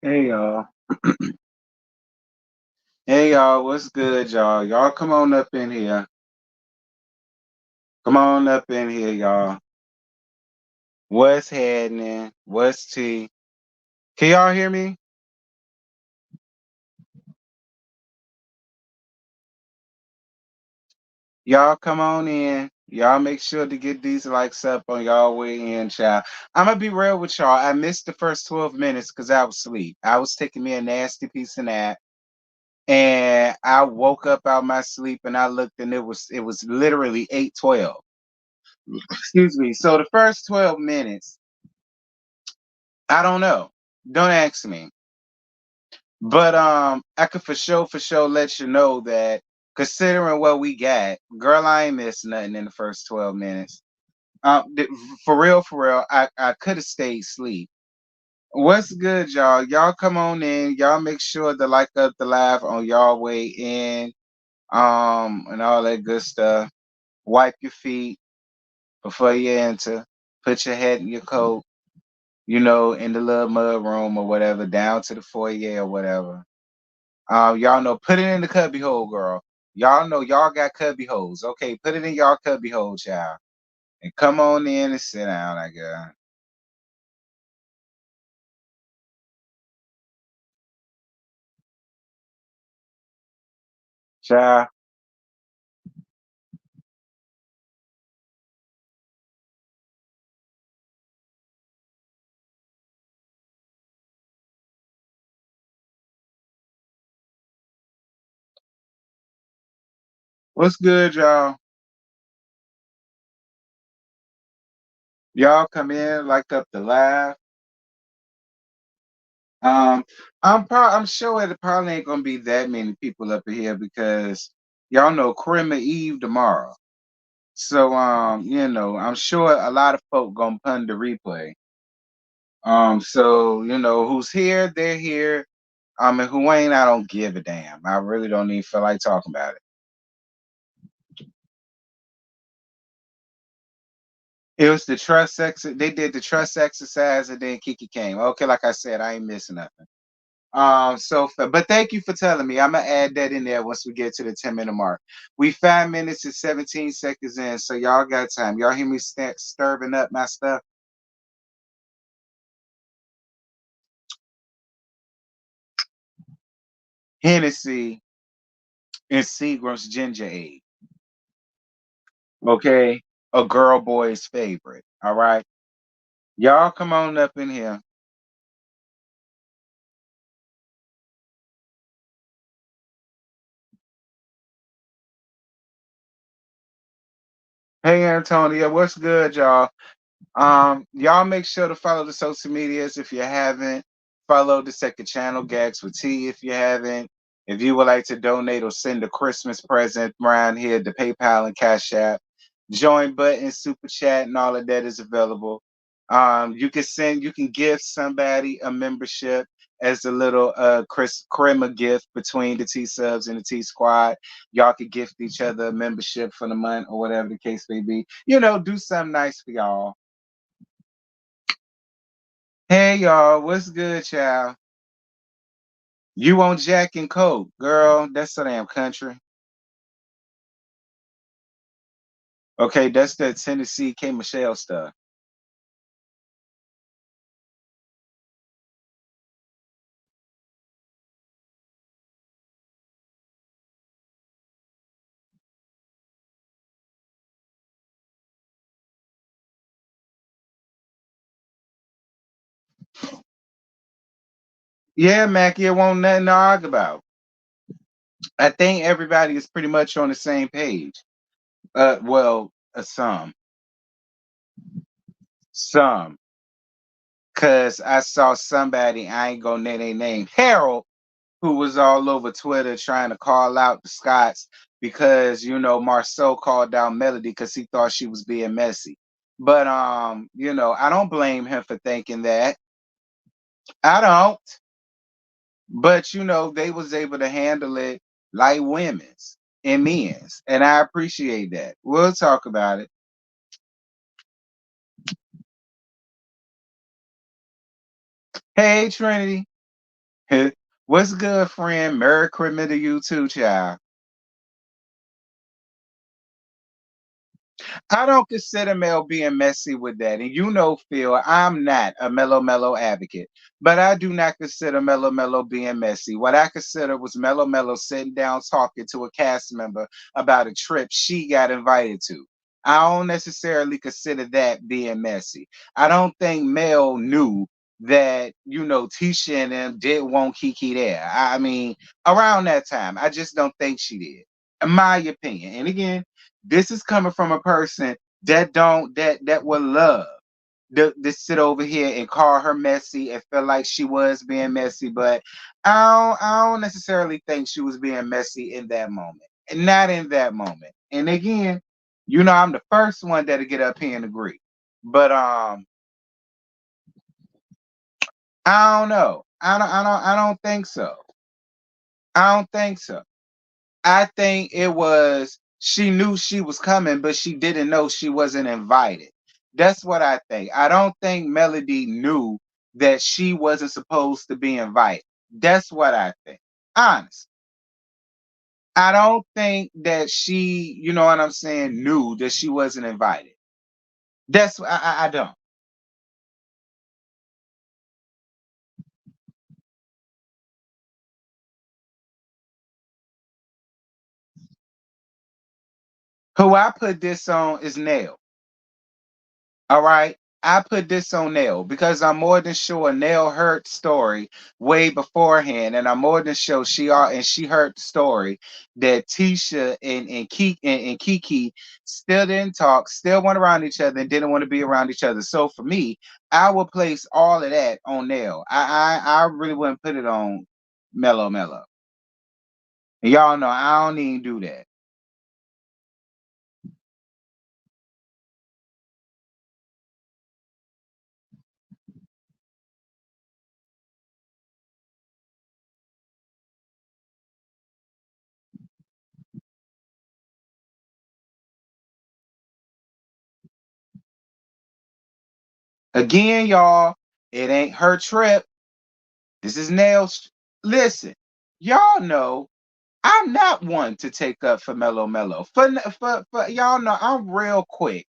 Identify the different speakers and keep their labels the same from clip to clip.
Speaker 1: Hey y'all. Hey y'all, what's good, y'all? Y'all come on up in here. Come on up in here, y'all. What's happening? What's tea? Can y'all hear me? Y'all come on in. Y'all make sure to get these likes up on y'all way in, child. I'm gonna be real with y'all. I missed the first 12 minutes because I was asleep. I was taking me a nasty piece of nap. And I woke up out my sleep and I looked and it was literally 8:12. Excuse me. So the first 12 minutes, I don't know. Don't ask me. But I could for sure let you know that considering what we got, girl, I ain't missed nothing in the first 12 minutes. For real, I could have stayed asleep. What's good, y'all? Y'all come on in. Y'all make sure to like up the live on y'all way in. And all that good stuff. Wipe your feet before you enter. Put your head in your coat, in the little mud room or whatever, down to the foyer or whatever. Y'all know, put it in the cubby hole, girl. Y'all know y'all got cubby holes. Okay, put it in y'all cubby hole, child. And come on in and sit down, I guess. Child, what's good, y'all? Y'all come in, like up the live. Um, I'm sure it probably ain't gonna be that many people up in here because y'all know Christmas Eve tomorrow. So I'm sure a lot of folk gonna pun the replay. So who's here, they're here. And who ain't, I don't give a damn. I really don't even feel like talking about it. It was the trust they did the trust exercise and then KeKe came. Okay, like I said, I ain't missing nothing. But thank you for telling me. I'm gonna add that in there once we get to the 10-minute mark. We 5 minutes and 17 seconds in, so y'all got time. Y'all hear me stirring up my stuff? Hennessy and Seagram's ginger ale. Okay, a girl boy's favorite. All right, y'all come on up in here. Hey Antonia, what's good, y'all? Y'all make sure to follow the social medias if you haven't. Follow the second channel, Gags with T, if you haven't. If you would like to donate or send a Christmas present around here, the PayPal and Cash App, join button, super chat, and all of that is available. You can give somebody a membership as a little Chris Crema gift between the T subs and the T squad. Y'all could gift each other a membership for the month or whatever the case may be. Do something nice for y'all. Hey y'all, what's good, child? You want Jack and Coke, girl? That's so damn country. Okay, that's that Tennessee K Michelle stuff. Yeah, Mackie, it won't nothing to argue about. I think everybody is pretty much on the same page. Some, some, cause I saw somebody, I ain't gonna name their name, Harold, who was all over Twitter trying to call out the Scots because Marceau called out Melody because he thought she was being messy. But I don't blame him for thinking that. I don't. But they was able to handle it like women's and men's. And I appreciate that. We'll talk about it. Hey Trinity. What's good, friend? Merry Christmas to you too, child. I don't consider Mel being messy with that. And you know, Phil, I'm not a Mellow advocate, but I do not consider Mellow being messy. What I consider was Mellow sitting down talking to a cast member about a trip she got invited to. I don't necessarily consider that being messy. I don't think Mel knew that, Tisha and them did want KeKe there. I mean, around that time, I just don't think she did. In my opinion. And again, this is coming from a person that would love to sit over here and call her messy and feel like she was being messy, but I don't necessarily think she was being messy in that moment. And not in that moment. And again, I'm the first one that'll get up here and agree. But I don't know. I don't think so. I don't think so. I think it was she knew she was coming, but she didn't know she wasn't invited. That's what I think. I don't think Melody knew that she wasn't supposed to be invited. That's what I think. Honest. I don't think that she, you know what I'm saying, knew that she wasn't invited. I don't. Who I put this on is Nail. All right. I put this on Nell because I'm more than sure Nell heard the story way beforehand, and I'm more than sure she heard the story that Tisha and KeKe still didn't talk, still went around each other, and didn't want to be around each other. So for me, I would place all of that on Nell. I really wouldn't put it on Mellow. And y'all know I don't even do that. Again, y'all, it ain't her trip. This is Nails. Listen, y'all know I'm not one to take up for Mellow. For y'all know I'm real quick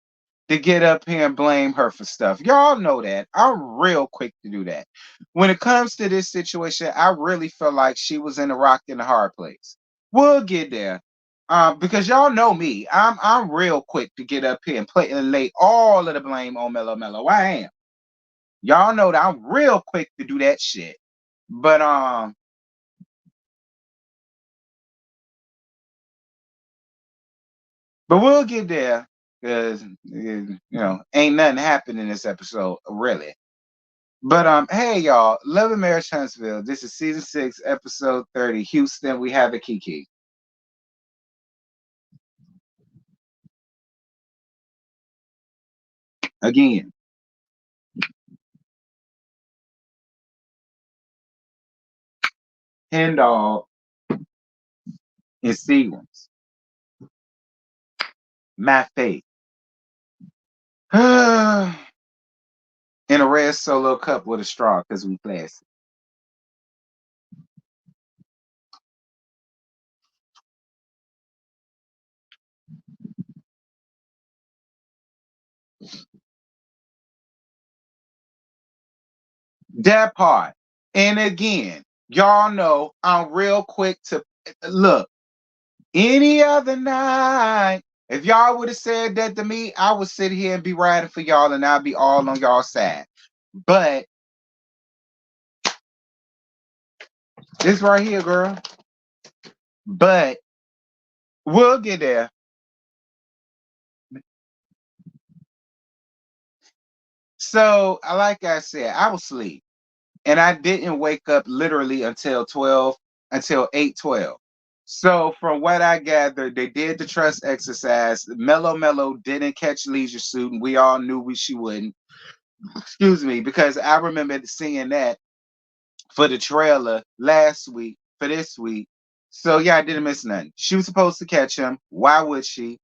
Speaker 1: to get up here and blame her for stuff. Y'all know that. I'm real quick to do that. When it comes to this situation, I really feel like she was in a rock and a hard place. We'll get there. Because y'all know me. I'm real quick to get up here and play and lay all of the blame on Mellow. I am. Y'all know that I'm real quick to do that shit. But we'll get there because ain't nothing happened in this episode, really. But hey y'all, Love and Marriage Huntsville. This is season 6, episode 30. Houston, we have a KeKe. Again, Hen Dog and Sequence. My fate. In a red solo cup with a straw because we classy. That part. And again, y'all know I'm real quick to look. Any other night, if y'all would have said that to me, I would sit here and be riding for y'all and I'll be all on y'all side. But this right here, girl. But we'll get there. So, like I said, I was asleep and I didn't wake up literally until 8:12. So, from what I gathered, they did the trust exercise. Mellow didn't catch Leisure Suit, and we all knew she wouldn't. Excuse me, because I remember seeing that for the trailer last week for this week. So yeah, I didn't miss nothing. She was supposed to catch him. Why would she?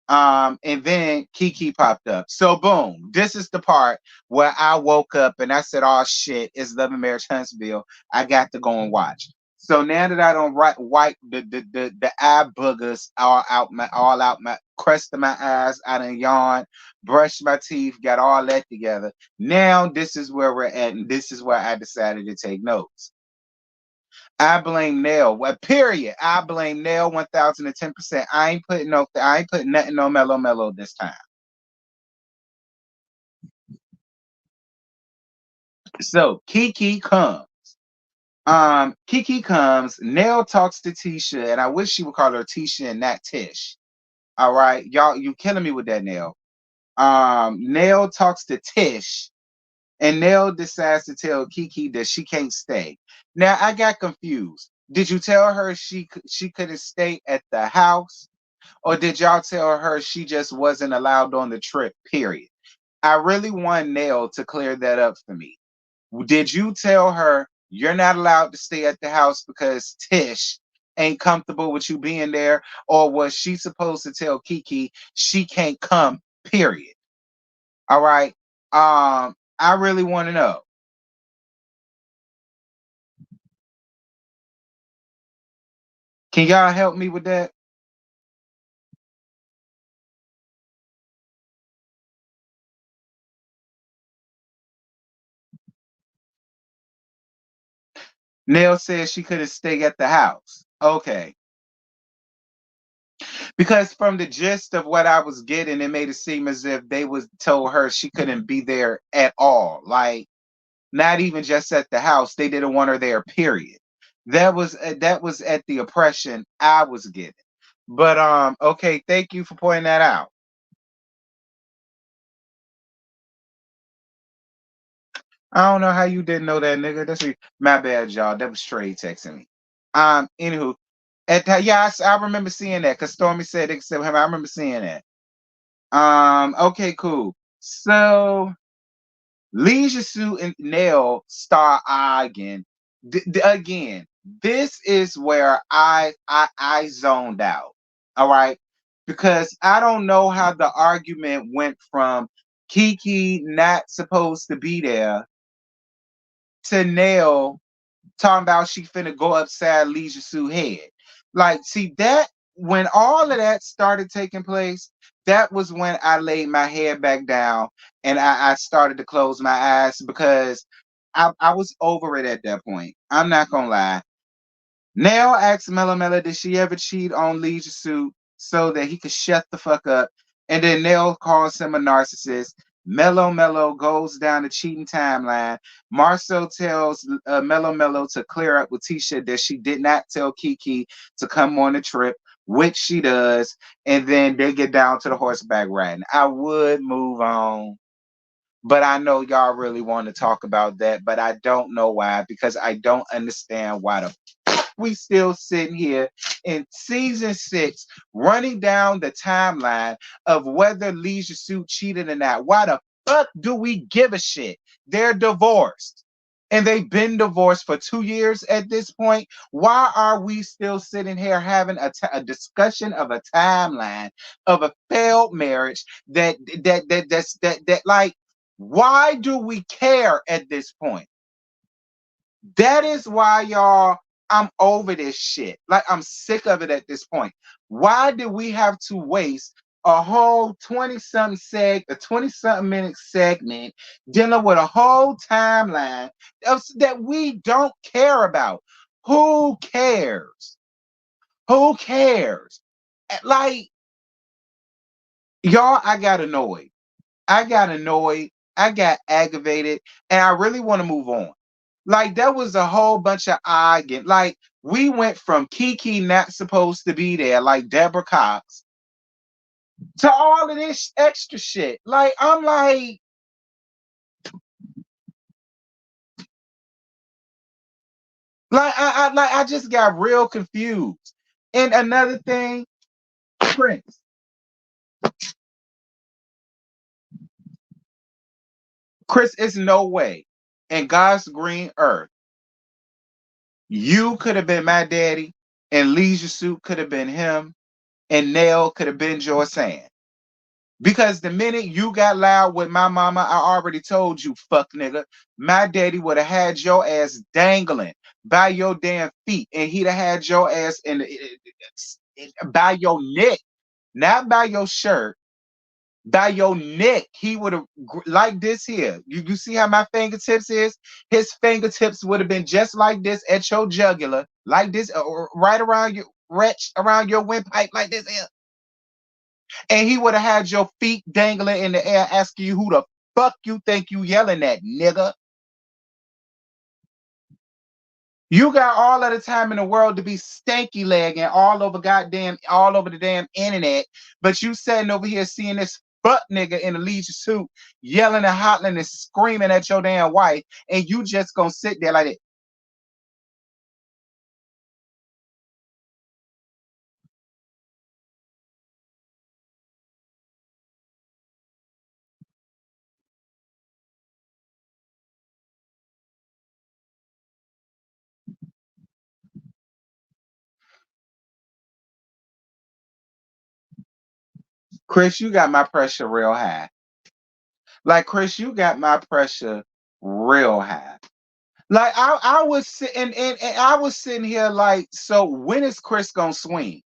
Speaker 1: And then KeKe popped up. So boom, this is the part where I woke up and I said, "Oh shit, it's Love and Marriage Huntsville. I got to go and watch." So now that I don't wipe the eye boogers all out my crust of my eyes, I done yawned, brushed my teeth, got all that together. Now this is where we're at, and this is where I decided to take notes. I blame Nell. Well, period. I blame Nell 1010%. I ain't putting nothing on Mellow Mellow this time. So KeKe comes. KeKe comes. Nell talks to Tisha, and I wish she would call her Tisha and not Tish. All right, y'all, you killing me with that, Nell. Nell talks to Tish, and Nell decides to tell KeKe that she can't stay. Now I got confused. Did you tell her she couldn't stay at the house? Or did y'all tell her she just wasn't allowed on the trip, period? I really want Nell to clear that up for me. Did you tell her you're not allowed to stay at the house because Tish ain't comfortable with you being there? Or was she supposed to tell KeKe she can't come, period? All right. I really want to know. Can y'all help me with that? Nell said she couldn't stay at the house. Okay. Because from the gist of what I was getting, it made it seem as if they was told her she couldn't be there at all. Like not even just at the house. They didn't want her there, period. That was at the impression I was getting. But okay, thank you for pointing that out. I don't know how you didn't know that, nigga. My bad, y'all. That was Trey texting me. Anywho, yeah, I remember seeing that because Stormy said except him. I remember seeing that. Okay, cool. So Leisure Suit and Nail start arguing. Again, this is where I zoned out. All right, because I don't know how the argument went from KeKe not supposed to be there to Nail talking about she finna go upside Leisure Suit head. Like, see that when all of that started taking place, that was when I laid my head back down and I started to close my eyes because I was over it at that point. I'm not gonna lie. Nell asked Mello Mello, did she ever cheat on Leisure Suit so that he could shut the fuck up? And then Nell calls him a narcissist. Mello Mello goes down the cheating timeline. Marcel tells Mello Mello to clear up with Tisha that she did not tell KeKe to come on the trip, which she does. And then they get down to the horseback riding. I would move on, but I know y'all really want to talk about that, but I don't know why because I don't understand why the we still sitting here in season 6 running down the timeline of whether Leisure Suit cheated or not. Why the fuck do we give a shit? They're divorced. And they've been divorced for 2 years at this point. Why are we still sitting here having a discussion of a timeline of a failed marriage that like why do we care at this point? That is why y'all, I'm over this shit. Like I'm sick of it at this point. Why did we have to waste a whole 20 something a 20 something minute segment dealing with a whole timeline that we don't care about? Who cares? Who cares? Like y'all, I got annoyed. I got annoyed. I got aggravated, and I really want to move on. Like that was a whole bunch of arguing. Like we went from KeKe not supposed to be there, like Deborah Cox, to all of this extra shit. Like I'm I just got real confused. And another thing, Prince, Chris, is no way in God's green earth you could have been my daddy, and Leisure Suit could have been him, and Nell could have been Joy Sand. Because the minute you got loud with my mama, I already told you, fuck nigga, my daddy would have had your ass dangling by your damn feet, and he'd have had your ass by your neck, not by your shirt, by your neck. He would have like this here. You see how my fingertips is? His fingertips would have been just like this at your jugular, like this, right around your wretch, around your windpipe, like this here. And he would have had your feet dangling in the air, asking you who the fuck you think you yelling at, nigga. You got all of the time in the world to be stanky legging all over the damn internet, but you sitting over here seeing this fuck nigga in a leisure suit yelling and hollering and screaming at your damn wife, and you just gonna sit there like that. Chris, you got my pressure real high. Like Chris, you got my pressure real high. Like I was sitting and I was sitting here like, so when is Chris gonna swing?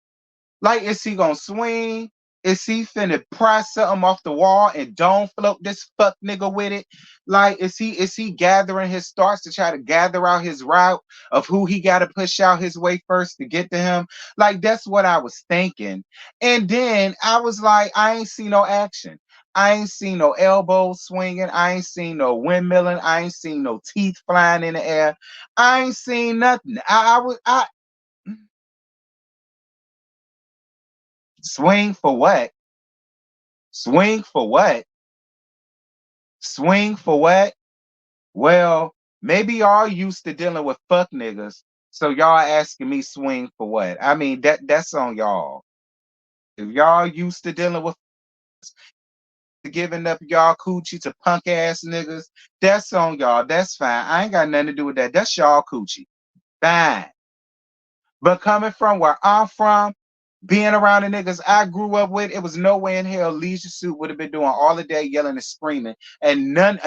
Speaker 1: Like, is he gonna swing? Is he finna pry something off the wall and don't float this fuck nigga with it? Like, is he gathering his starts to try to gather out his route of who he gotta push out his way first to get to him? Like, that's what I was thinking. And then I was like, I ain't see no action. I ain't seen no elbows swinging. I ain't seen no windmilling. I ain't seen no teeth flying in the air. I ain't seen nothing. I swing for what? Swing for what? Swing for what? Well, maybe y'all used to dealing with fuck niggas, so y'all asking me swing for what? I mean that's on y'all. If y'all used to dealing with giving up y'all coochie to punk ass niggas, that's on y'all. That's fine. I ain't got nothing to do with that. That's y'all coochie. Fine. But coming from where I'm from, being around the niggas I grew up with, it was no way in hell Leisure Suit would have been doing all the day yelling and screaming, and none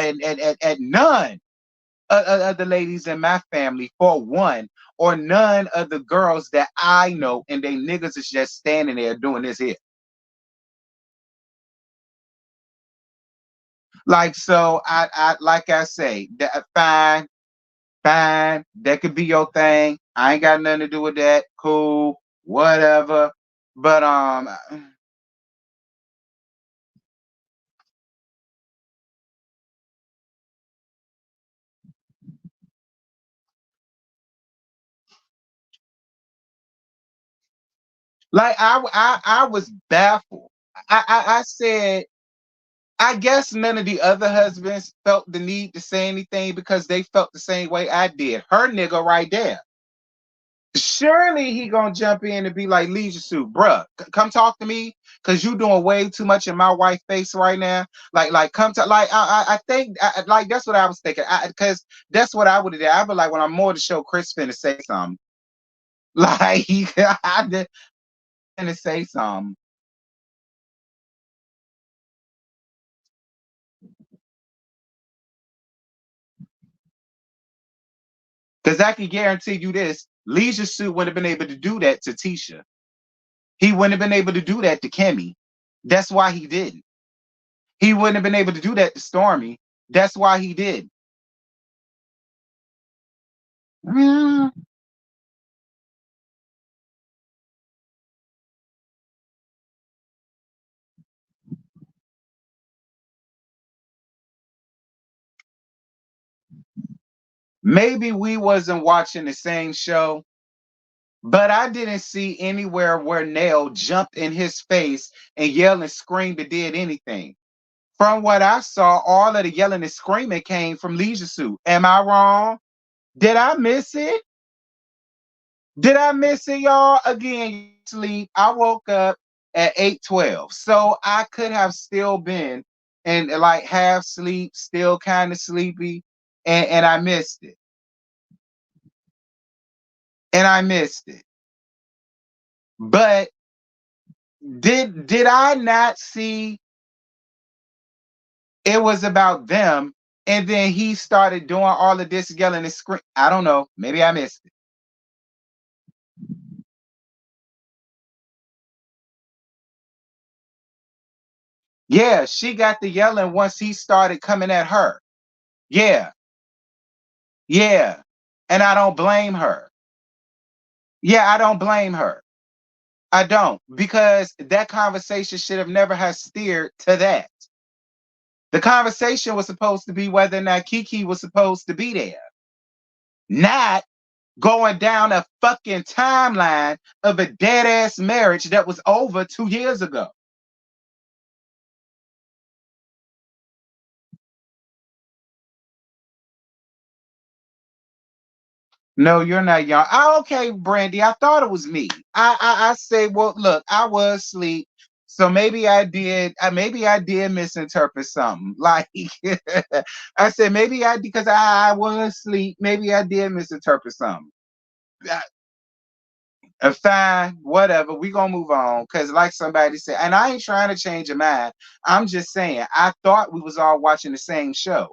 Speaker 1: of the ladies in my family, for one, or none of the girls that I know, and they niggas is just standing there doing this here. Like so, I like I say, that fine, fine, that could be your thing. I ain't got nothing to do with that. Cool, whatever. But like I was baffled. I said, I guess none of the other husbands felt the need to say anything because they felt the same way I did. Her nigga right there. Surely he gonna jump in and be like, Leisure Suit, bruh, come talk to me, cause you doing way too much in my wife face right now. Like, come to like, I think, like that's what I was thinking, cause that's what I would have did. I'd be like, when I'm more to show Chris finna say something, like, I did finna say something, cause I can guarantee you this: Leisure Suit wouldn't have been able to do that to Tisha. He wouldn't have been able to do that to Kimmy. That's why he didn't. He wouldn't have been able to do that to Stormy. That's why he did. Mm, maybe we wasn't watching the same show, but I didn't see anywhere where Nell jumped in his face and yelled and screamed and did anything. From what I saw, all of the yelling and screaming came from Leisure Suit. Am I wrong? Did I miss it? Did I miss it, y'all? Again, sleep. I woke up at 8:12. So I could have still been in like half sleep, still kind of sleepy, and I missed it. And I missed it. But did I not see? It was about them. And then he started doing all of this yelling and screaming. I don't know. Maybe I missed it. Yeah, she got the yelling once he started coming at her. Yeah, yeah. And I don't blame her. Yeah, I don't blame her. I don't, because that conversation should have never have steered to that. The conversation was supposed to be whether or not KeKe was supposed to be there, not going down a fucking timeline of a dead ass marriage that was over 2 years ago. No, you're not young. Okay, Brandy. I thought it was me. I say, well, look, I was asleep, so maybe I did misinterpret something. Like I said, maybe I because I was asleep. Maybe I did misinterpret something. Fine, whatever. We gonna move on, cause like somebody said, and I ain't trying to change your mind. I'm just saying, I thought we was all watching the same show.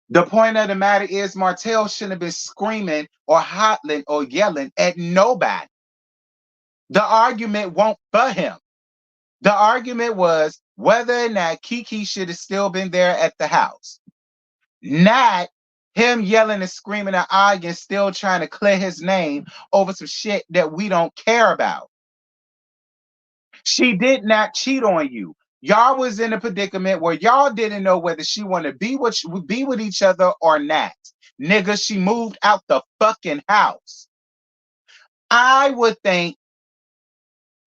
Speaker 1: The point of the matter is, Martell shouldn't have been screaming or hollering or yelling at nobody. The argument won't for him. The argument was whether or not KeKe should have still been there at the house, not him yelling and screaming and arguing, still trying to clear his name over some shit that we don't care about. She did not cheat on you. Y'all was in a predicament where y'all didn't know whether she wanted to be with each other or not. Nigga, she moved out the fucking house. I would think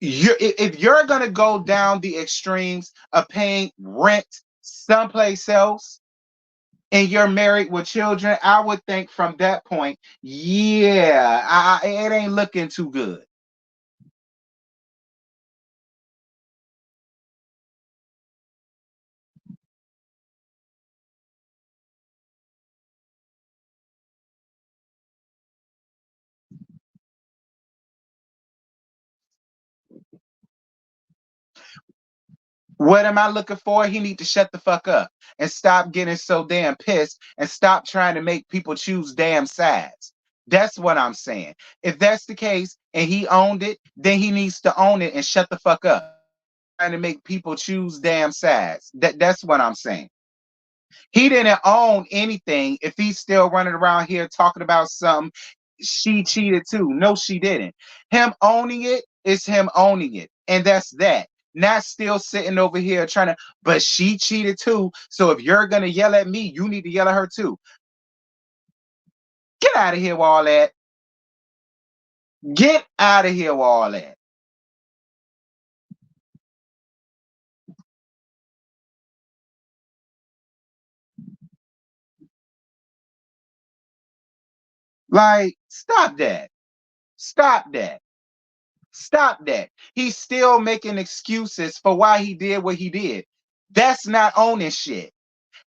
Speaker 1: if you're gonna go down the extremes of paying rent someplace else and you're married with children, I would think from that point, yeah, it ain't looking too good. What am I looking for? He need to shut the fuck up and stop getting so damn pissed and stop trying to make people choose damn sides. That's what I'm saying. If that's the case and he owned it, then he needs to own it and shut the fuck up. Trying to make people choose damn sides. That's what I'm saying. He didn't own anything if he's still running around here talking about something. She cheated too. No, she didn't. Him owning it is him owning it. And that's that. Not still sitting over here trying to, but she cheated too. So if you're going to yell at me, you need to yell at her too. Get out of here with all that. Get out of here with all that. Like, stop that. Stop that. Stop that. He's still making excuses for why he did what he did. That's not owning shit.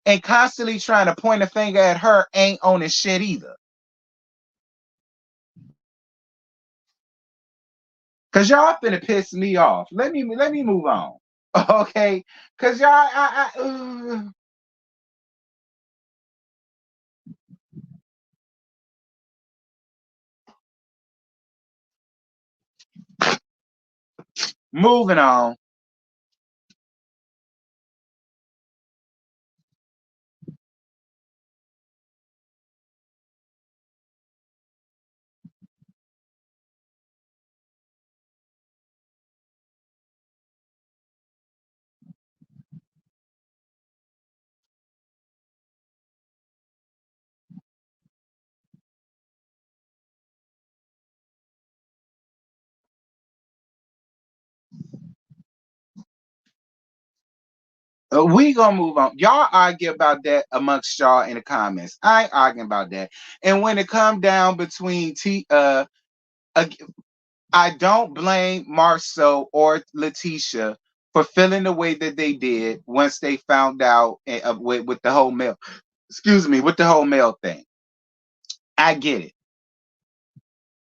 Speaker 1: And constantly trying to point a finger at her ain't owning shit either. Cause y'all finna piss me off. Let me move on. Okay. Cause y'all moving on. We gonna move on. Y'all argue about that amongst y'all in the comments. I ain't arguing about that. And when it come down between uh I don't blame Marceau or Letitia for feeling the way that they did once they found out with the whole mail. Excuse me, with the whole mail thing. I get it.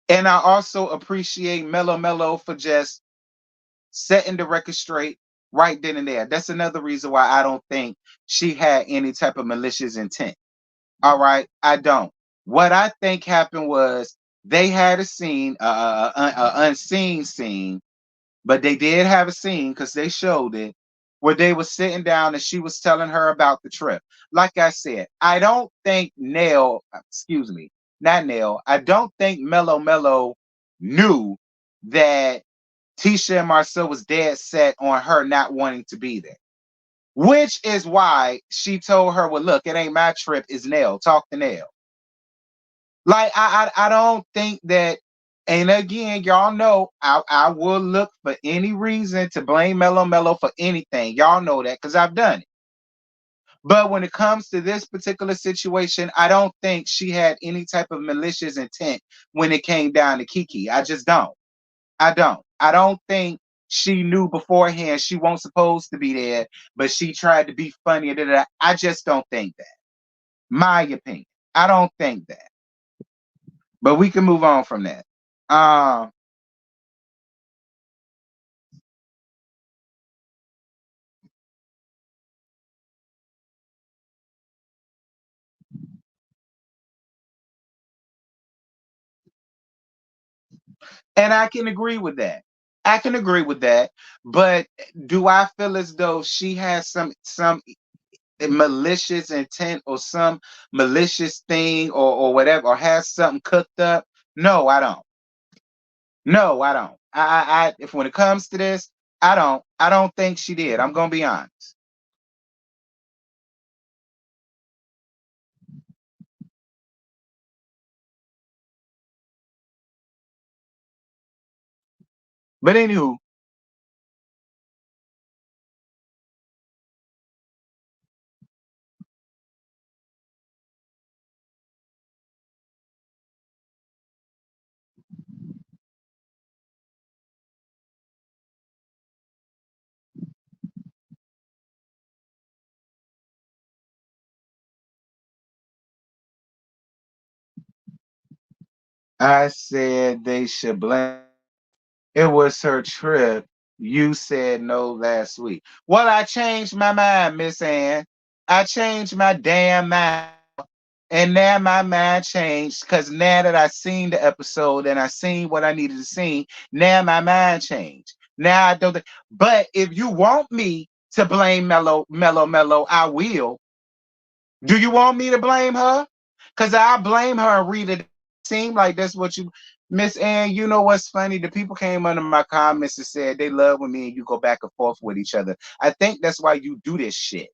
Speaker 1: And I also appreciate Mellow Mellow for just setting the record straight right then and there. That's another reason why I don't think she had any type of malicious intent. All right, I don't. What I think happened was they had a scene, unseen scene, but they did have a scene because they showed it where they were sitting down and she was telling her about the trip. Like I said, I don't think excuse me, not Nail, I don't think Mellow Mellow knew that Tisha and Marcel was dead set on her not wanting to be there. Which is why she told her, well, look, it ain't my trip, it's Nail. Talk to Nail. Like I don't think that, and again, y'all know I will look for any reason to blame Mellow Mellow for anything. Y'all know that because I've done it. But when it comes to this particular situation, I don't think she had any type of malicious intent when it came down to KeKe. I just don't. I don't. I don't think she knew beforehand she wasn't supposed to be there, but she tried to be funny. Da, da, da. I just don't think that. My opinion. I don't think that. But we can move on from that. Um, and I can agree with that. I can agree with that. But do I feel as though she has some malicious intent or some malicious thing or whatever, or has something cooked up? No, I don't. No, I don't. If when it comes to this, I don't. I don't think she did. I'm gonna be honest. But anywho, I said they should blame. It was her trip. You said no last week. Well, I changed my mind, Miss Ann. I changed my damn mind. And now my mind changed because now that I seen the episode and I seen what I needed to see, now my mind changed. Now I don't. But if you want me to blame Mellow, I will. Do you want me to blame her? Because I blame her and read it. Seem like that's what you, Miss Ann. You know what's funny? The people came under my comments and said they love when me and you go back and forth with each other. I think that's why you do this shit.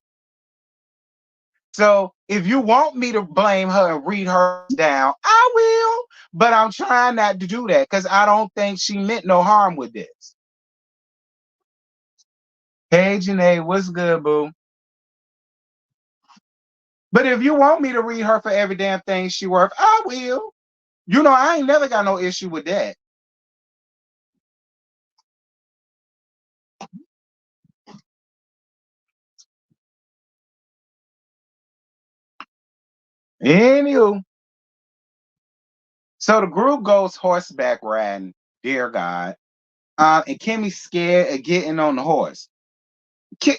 Speaker 1: So if you want me to blame her and read her down, I will. But I'm trying not to do that because I don't think she meant no harm with this. Hey Janae, what's good, boo? But if you want me to read her for every damn thing she worth, I will. You know, I ain't never got no issue with that. Anywho, so the group goes horseback riding, dear God. And Kimmy's scared of getting on the horse. Ki-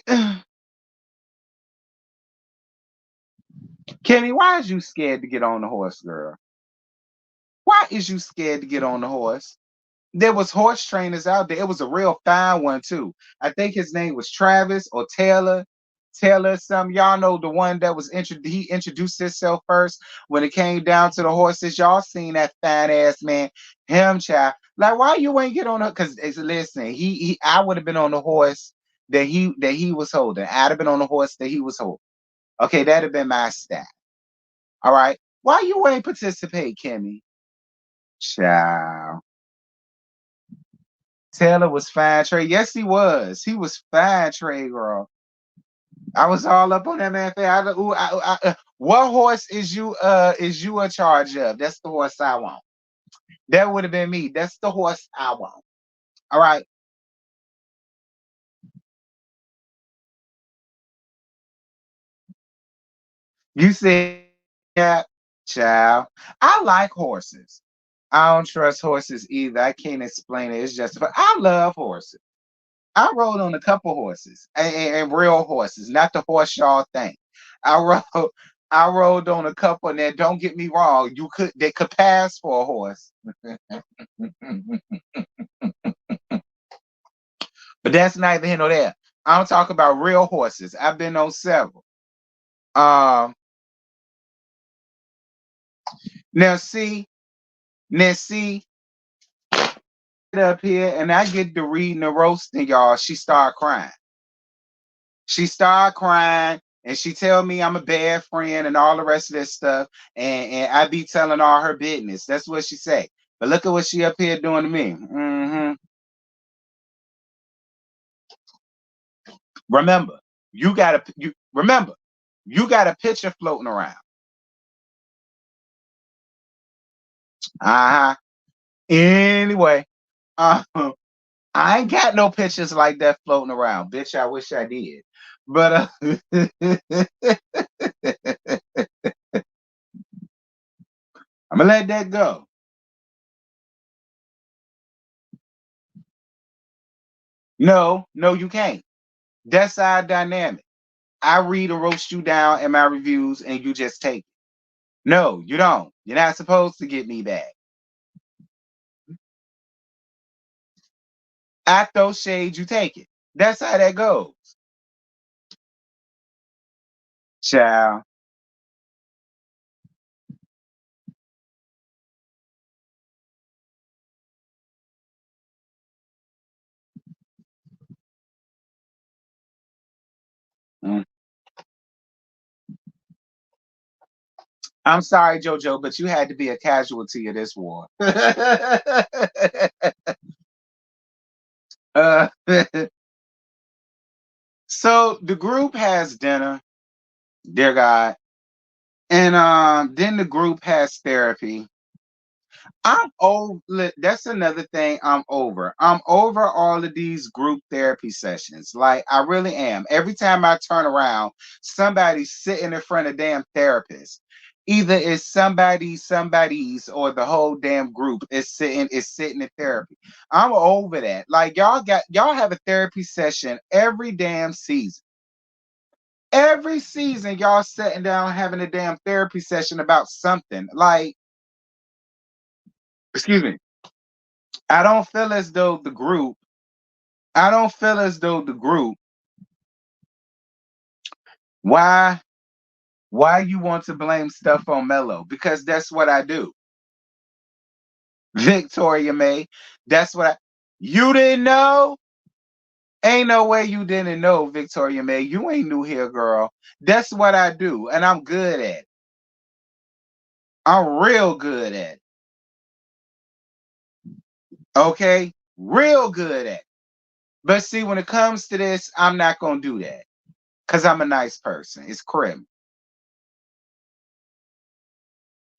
Speaker 1: Kimmy, why is you scared to get on the horse, girl? Why is you scared to get on the horse? There was horse trainers out there. It was a real fine one too. I think his name was Travis or Taylor. Taylor, some y'all know the one that was he introduced himself first when it came down to the horses. Y'all seen that fine ass man, him child. Like why you ain't get on her? Because listen, he I would have been on the horse that he was holding. I'd have been on the horse that he was holding. Okay, that'd have been my stat. All right. Why you ain't participate, Kimmy? Child. Taylor was fine trade. Yes, he was. He was fine trade, girl. I was all up on that man. What horse is you in charge of? That's the horse I want. That would have been me. That's the horse I want. All right. You said yeah, Child. I like horses. I don't trust horses either. I can't explain it. It's just, but I love horses. I rode on a couple horses and real horses, not the horse y'all think. I rode, I rode on a couple, and then don't get me wrong, they could pass for a horse, but that's neither here nor there. I'm talking about real horses. I've been on several. Um, now see, now see, get up here, and I get to reading and roasting y'all. She started crying. She started crying, and she tell me I'm a bad friend and all the rest of this stuff, and I be telling all her business. That's what she say. But look at what she up here doing to me. Remember, you remember, you got a picture floating around. Uh-huh. Anyway, uh, I ain't got no pictures like that floating around. Bitch, I wish I did. But I'm gonna let that go. No, no, you can't. That's our dynamic. I read and roast you down in my reviews, and you just take it. No, you don't. You're not supposed to get me back. I throw shade, you take it. That's how that goes. Child. Mm. I'm sorry, JoJo, but you had to be a casualty of this war. uh, so the group has dinner, dear God, and then the group has therapy. I'm over. That's another thing I'm over. I'm over all of these group therapy sessions. Like I really am. Every time I turn around, somebody's sitting in front of damn therapist. Either it's somebody's, or the whole damn group is sitting in therapy. I'm over that. Like y'all have a therapy session every damn season. Every season, y'all sitting down having a damn therapy session about something. Like, excuse me. I don't feel as though the group, I don't feel as though the group, why you want to blame stuff on Mello? Because that's what I do. Victoria May, that's what you didn't know? Ain't no way you didn't know, Victoria May. You ain't new here, girl. That's what I do, and I'm good at it. I'm real good at it. Okay? Real good at it. But see, when it comes to this, I'm not gonna do that. Because I'm a nice person. It's criminal.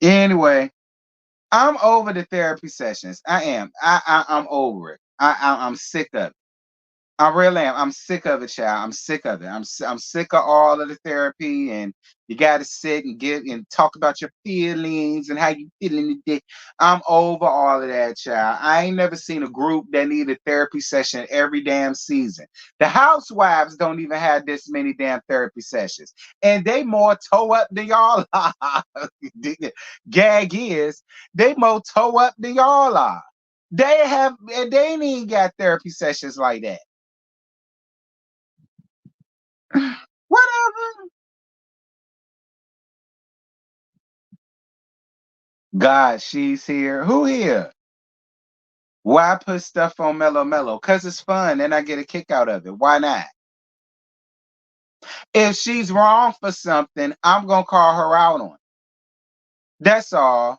Speaker 1: Anyway, I'm over the therapy sessions. I am. I'm over it. I'm sick of it. I really am. I'm sick of it, child. I'm sick of it. I'm sick of all of the therapy, and you got to sit and get and talk about your feelings and how you feeling today. I'm over all of that, child. I ain't never seen a group that need a therapy session every damn season. The housewives don't even have this many damn therapy sessions, and they more toe up than y'all are. The gag is they more toe up than y'all are. They ain't even got therapy sessions like that. Whatever. God, she's here. Who here? Why put stuff on Mellow Mellow? Because it's fun and I get a kick out of it. Why not? If she's wrong for something, I'm going to call her out on it. That's all.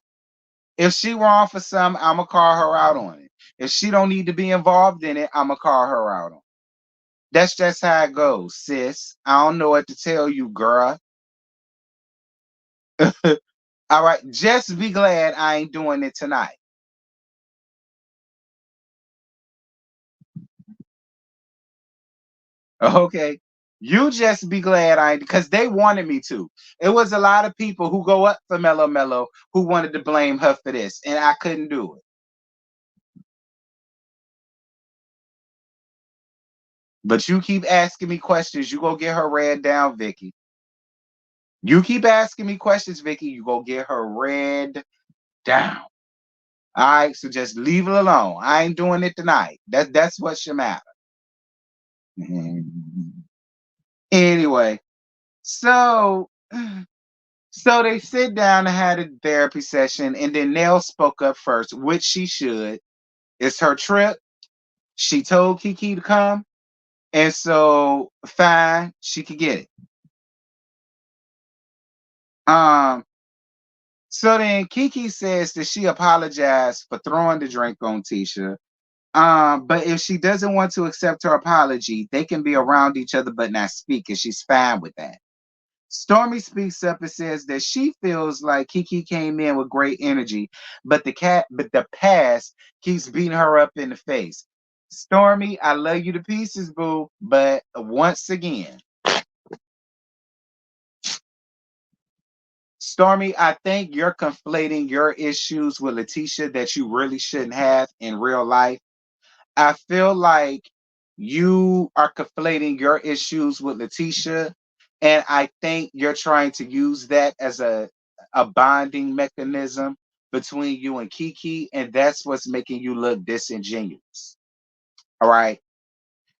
Speaker 1: If she wrong for something, I'm going to call her out on it. If she don't need to be involved in it, I'm going to call her out on it. That's just how it goes, sis. I don't know what to tell you, girl. All right. Just be glad I ain't doing it tonight. Okay. You just be glad I, because they wanted me to. It was a lot of people who go up for Mellow Mellow who wanted to blame her for this, and I couldn't do it. But you keep asking me questions, you go get her red down, Vicky. You keep asking me questions, Vicky, you go get her red down. All right, so just leave it alone. I ain't doing it tonight. That's what should matter. Mhm. Anyway, so so they sit down and had a therapy session, and then Nell spoke up first, which she should. It's her trip. She told KeKe to come, and so fine, she could get it. Um, so then KeKe says that she apologized for throwing the drink on Tisha. But if she doesn't want to accept her apology, they can be around each other but not speak, and she's fine with that. Stormy speaks up and says that she feels like KeKe came in with great energy, but the past keeps beating her up in the face. Stormy, I love you to pieces, boo, but once again, Stormy, I think you're conflating your issues with Letitia that you really shouldn't have in real life. I feel like you are conflating your issues with Letitia, and I think you're trying to use that as a bonding mechanism between you and KeKe, and that's what's making you look disingenuous. All right.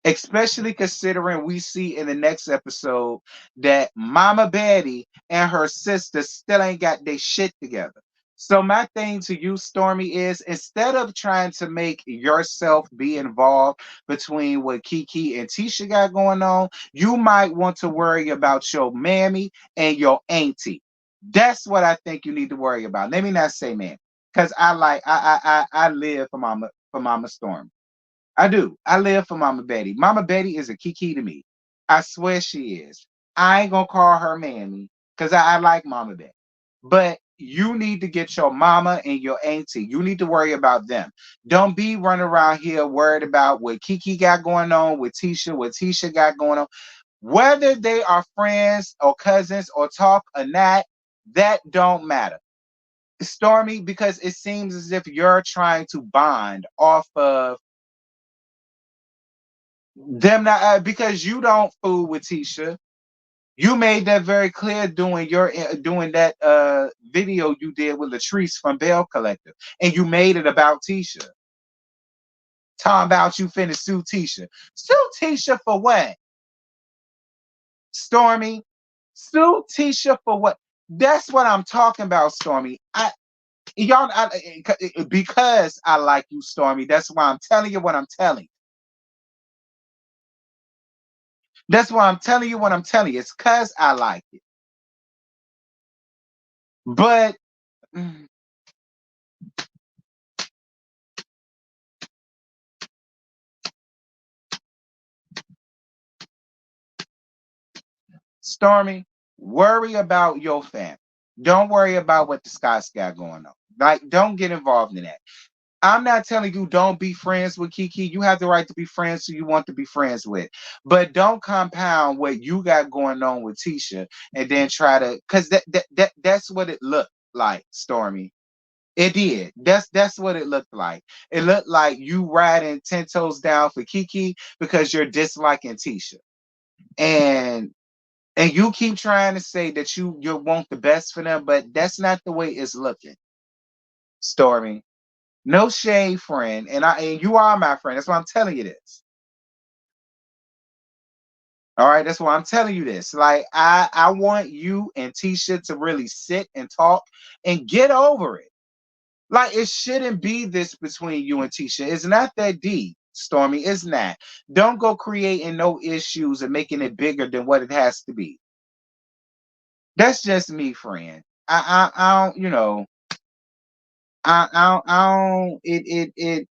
Speaker 1: Especially considering we see in the next episode that Mama Betty and her sister still ain't got their shit together. So my thing to you, Stormy, is instead of trying to make yourself be involved between what KeKe and Tisha got going on, you might want to worry about your mammy and your auntie. That's what I think you need to worry about. Let me not say man, because I live for Mama Stormy. I do. I live for Mama Betty. Mama Betty is a KeKe to me. I swear she is. I ain't gonna call her mammy because I like Mama Betty. But you need to get your mama and your auntie. You need to worry about them. Don't be running around here worried about what KeKe got going on with Tisha, what Tisha got going on. Whether they are friends or cousins or talk or not, that don't matter. Stormy, because it seems as if you're trying to bond off of them not because you don't fool with Tisha. You made that very clear doing that video you did with Latrice from Bell Collective, and you made it about Tisha. Talking about you finna sue Tisha. Sue Tisha for what? Stormy. Sue Tisha for what? That's what I'm talking about, Stormy. Because I like you, Stormy. That's why I'm telling you what I'm telling you. That's why I'm telling you what I'm telling you. It's because I like it. But mm, Stormy, worry about your family. Don't worry about what the Scots got going on. Like, don't get involved in that. I'm not telling you don't be friends with KeKe. You have the right to be friends who you want to be friends with. But don't compound what you got going on with Tisha and then try to because that's what it looked like, Stormy. It did. That's what it looked like. It looked like you riding 10 toes down for KeKe because you're disliking Tisha. And you keep trying to say that you want the best for them, but that's not the way it's looking, Stormy. No shade, friend, and you are my friend. That's why I'm telling you this. All right, that's why I'm telling you this. Like I want you and Tisha to really sit and talk and get over it. Like it shouldn't be this between you and Tisha. It's not that deep, Stormy. It's not. Don't go creating no issues and making it bigger than what it has to be. That's just me, friend. I don't, I don't, it's,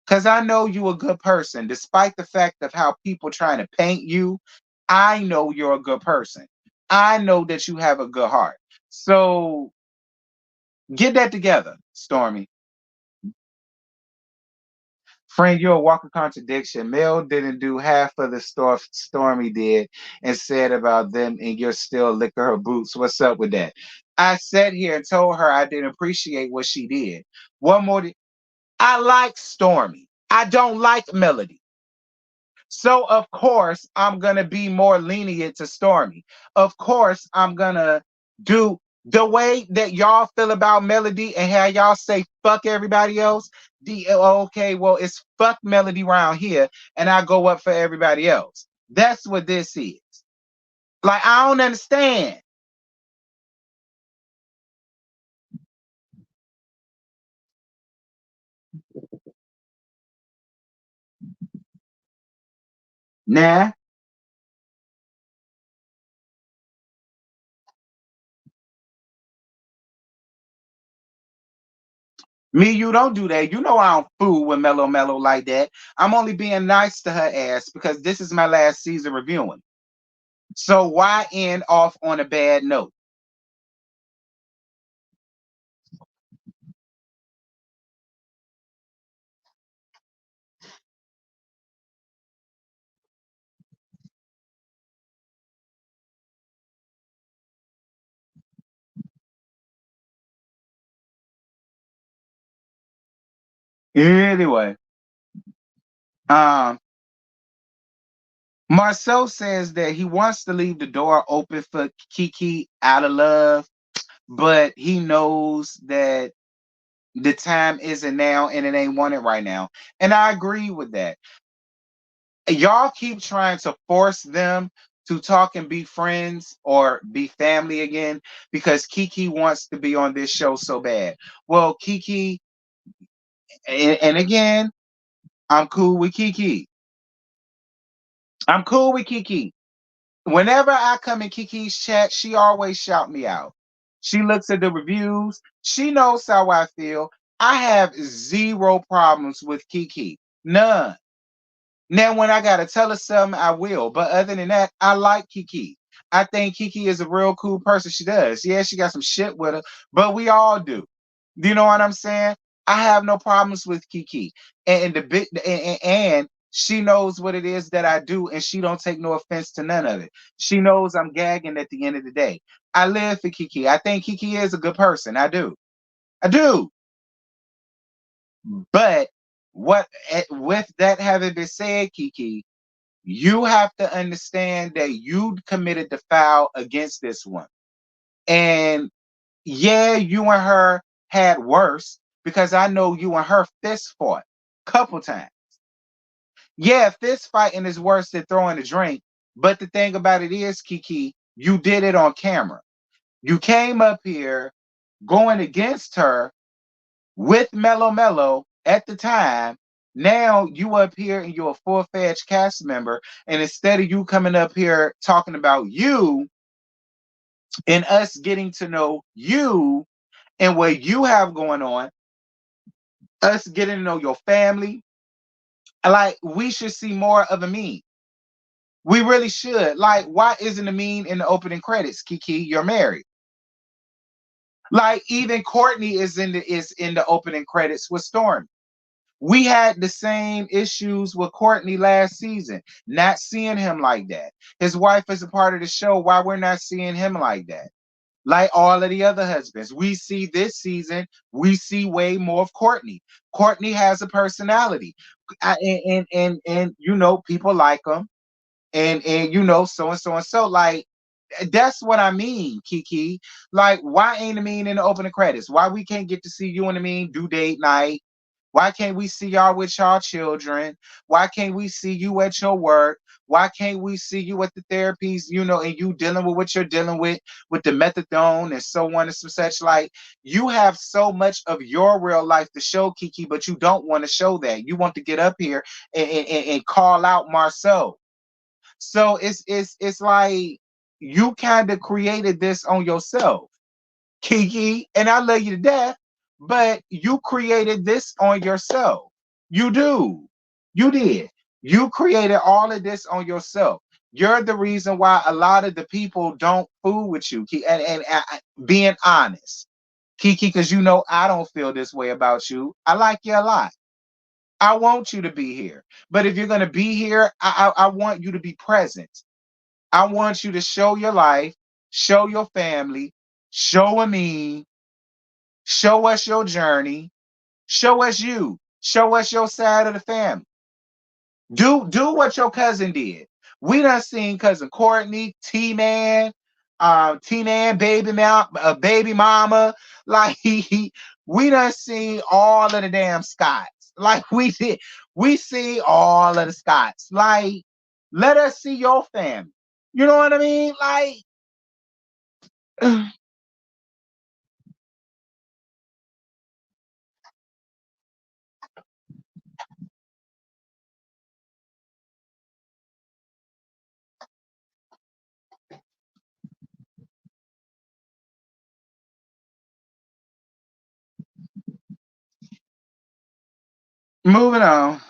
Speaker 1: because I know you a good person, despite the fact of how people trying to paint you. I know you're a good person. I know that you have a good heart. So get that together, Stormy. Friend, you're a walking contradiction. Mel didn't do half of the stuff Stormy did and said about them, and you're still licking her boots. What's up with that? I sat here and told her I didn't appreciate what she did. One more. I like Stormy. I don't like Melody. So of course I'm gonna be more lenient to Stormy. Of course I'm gonna do the way that y'all feel about Melody and how y'all say fuck everybody else. Okay, well it's fuck Melody around here, and I go up for everybody else. That's what this is. Like I don't understand. Nah, me, you don't do that. You know I don't fool with Mellow Mellow like that. I'm only being nice to her ass because this is my last season reviewing. So why end off on a bad note? Anyway, um, Marcel says that he wants to leave the door open for KeKe out of love, but he knows that the time isn't now and it ain't wanted right now. And I agree with that. Y'all keep trying to force them to talk and be friends or be family again because KeKe wants to be on this show so bad. Well, KeKe, and again, I'm cool with KeKe. I'm cool with KeKe. Whenever I come in KeKe's chat, she always shout me out. She looks at the reviews. She knows how I feel. I have zero problems with KeKe. None. Now, when I gotta tell her something, I will. But other than that, I like KeKe. I think KeKe is a real cool person. She does. Yeah, she got some shit with her, but we all do. Do you know what I'm saying? I have no problems with KeKe, and the big and she knows what it is that I do, and she don't take no offense to none of it. She knows I'm gagging at the end of the day. I live for KeKe. I think KeKe is a good person. I do. I do. But with that having been said, KeKe, you have to understand that you committed the foul against this one. And yeah, you and her had worse because I know you and her fist fought couple times. Yeah, fist fighting is worse than throwing a drink. But the thing about it is, KeKe, you did it on camera. You came up here going against her with Mellow Mellow at the time. Now you up here and you're a full-fledged cast member, and instead of you coming up here talking about you and us getting to know you and what you have going on, us getting to know your family, like we should see more of a meme. We really should. Like, why isn't a meme in the opening credits? KeKe, you're married. Like, even Courtney is in the opening credits with Storm. We had the same issues with Courtney last season, not seeing him like that. His wife is a part of the show. Why we're not seeing him like that? Like all of the other husbands, we see this season, we see way more of Courtney. Courtney has a personality, and you know people like him, and you know so and so and so. Like that's what I mean, KeKe. Like why ain't the mean in the opening credits? Why we can't get to see you and the mean do date night? Why can't we see y'all with y'all children? Why can't we see you at your work? Why can't we see you at the therapies, you know, and you dealing with what you're dealing with the methadone and so on and such? Like, you have so much of your real life to show, KeKe, but you don't want to show that. You want to get up here and call out Marcel. So it's like you kind of created this on yourself. KeKe, and I love you to death, but you created this on yourself. You do. You did. You created all of this on yourself. You're the reason why a lot of the people don't fool with you. And being honest, KeKe, because you know I don't feel this way about you. I like you a lot. I want you to be here. But if you're going to be here, I want you to be present. I want you to show your life, show your family, show me, show us your journey, show us you, show us your side of the family. Do what your cousin did. We done seen cousin Courtney, T Man, baby mama. Like we done seen all of the damn Scots. Like we did. We see all of the Scots. Like, let us see your family. You know what I mean? Like, moving on.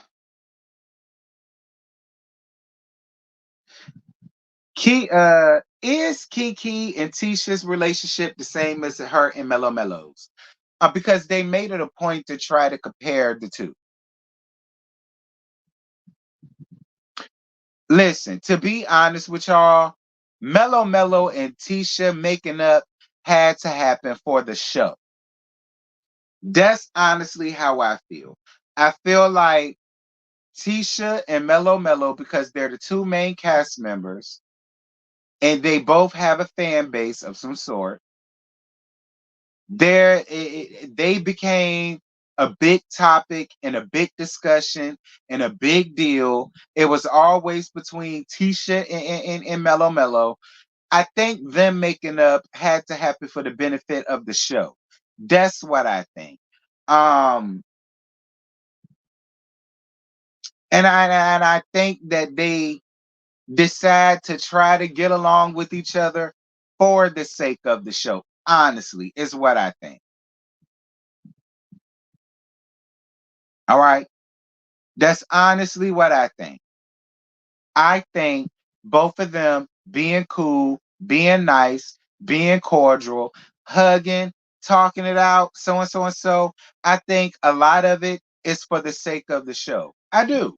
Speaker 1: Is KeKe and Tisha's relationship the same as her and Mellow Mellows? Because they made it a point to try to compare the two. Listen, to be honest with y'all, Mellow Mellow and Tisha making up had to happen for the show. That's honestly how I feel. I feel like Tisha and Mellow Mellow, because they're the two main cast members and they both have a fan base of some sort, they became a big topic and a big discussion and a big deal. It was always between Tisha and Mellow Mellow. I think them making up had to happen for the benefit of the show. That's what I think. Um, and I think that they decide to try to get along with each other for the sake of the show. Honestly, is what I think. All right. That's honestly what I think. I think both of them being cool, being nice, being cordial, hugging, talking it out, so and so and so. I think a lot of it is for the sake of the show. I do.